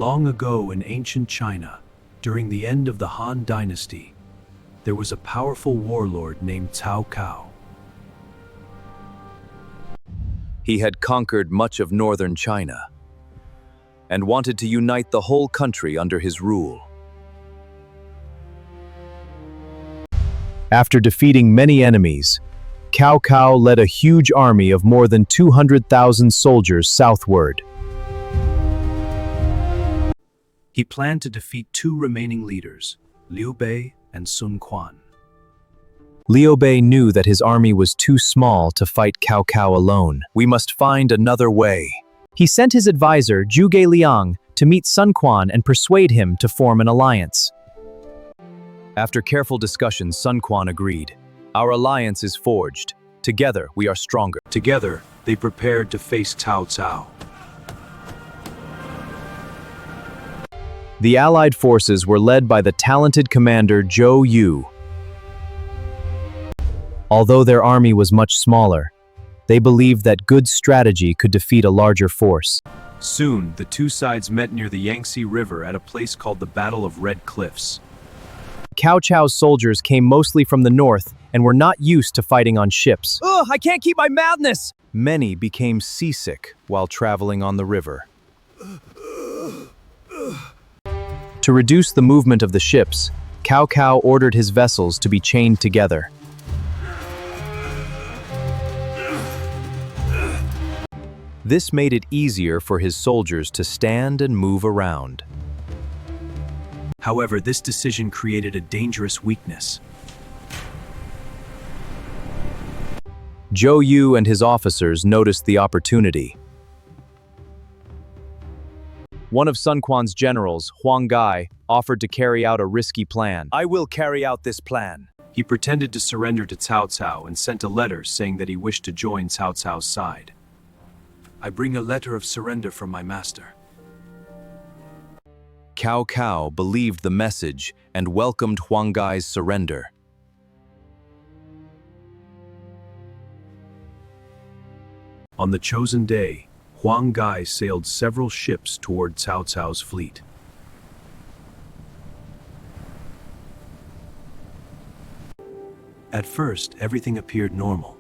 Long ago in ancient China, during the end of the Han Dynasty, there was a powerful warlord named Cao Cao. He had conquered much of northern China and wanted to unite the whole country under his rule. After defeating many enemies, Cao Cao led a huge army of more than 200,000 soldiers southward. He planned to defeat two remaining leaders, Liu Bei and Quan. Liu Bei knew that his army was too small to fight Cao Cao alone. We must find another way. He sent his advisor, Zhuge Liang, to meet Quan and persuade him to form an alliance. After careful discussion, Quan agreed. Our alliance is forged. Together, we are stronger. Together, they prepared to face Cao Cao. The Allied forces were led by the talented commander Zhou Yu. Although their army was much smaller, they believed that good strategy could defeat a larger force. Soon, the two sides met near the Yangtze River at a place called the Battle of Red Cliffs. Cao Cao's soldiers came mostly from the north and were not used to fighting on ships. Ugh, I can't keep my madness! Many became seasick while traveling on the river. To reduce the movement of the ships, Cao Cao ordered his vessels to be chained together. This made it easier for his soldiers to stand and move around. However, this decision created a dangerous weakness. Zhou Yu and his officers noticed the opportunity. One of Sun Quan's generals, Huang Gai, offered to carry out a risky plan. I will carry out this plan. He pretended to surrender to Cao Cao and sent a letter saying that he wished to join Cao Cao's side. I bring a letter of surrender from my master. Cao Cao believed the message and welcomed Huang Gai's surrender. On the chosen day, Huang Gai sailed several ships toward Cao Cao's fleet. At first, everything appeared normal.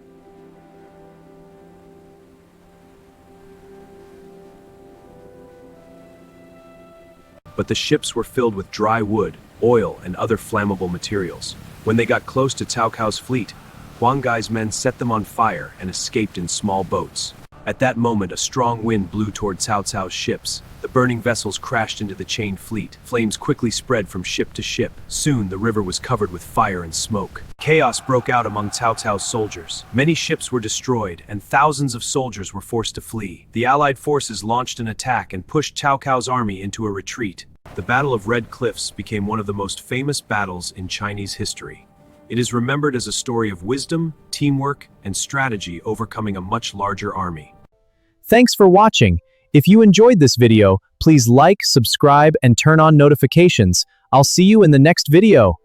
But the ships were filled with dry wood, oil, and other flammable materials. When they got close to Cao Cao's fleet, Huang Gai's men set them on fire and escaped in small boats. At that moment, a strong wind blew toward Cao Cao's ships. The burning vessels crashed into the chained fleet. Flames quickly spread from ship to ship. Soon, the river was covered with fire and smoke. Chaos broke out among Cao Cao's soldiers. Many ships were destroyed, and thousands of soldiers were forced to flee. The Allied forces launched an attack and pushed Cao Cao's army into a retreat. The Battle of Red Cliffs became one of the most famous battles in Chinese history. It is remembered as a story of wisdom, teamwork, and strategy overcoming a much larger army. Thanks for watching. If you enjoyed this video, please like, subscribe, and turn on notifications. I'll see you in the next video.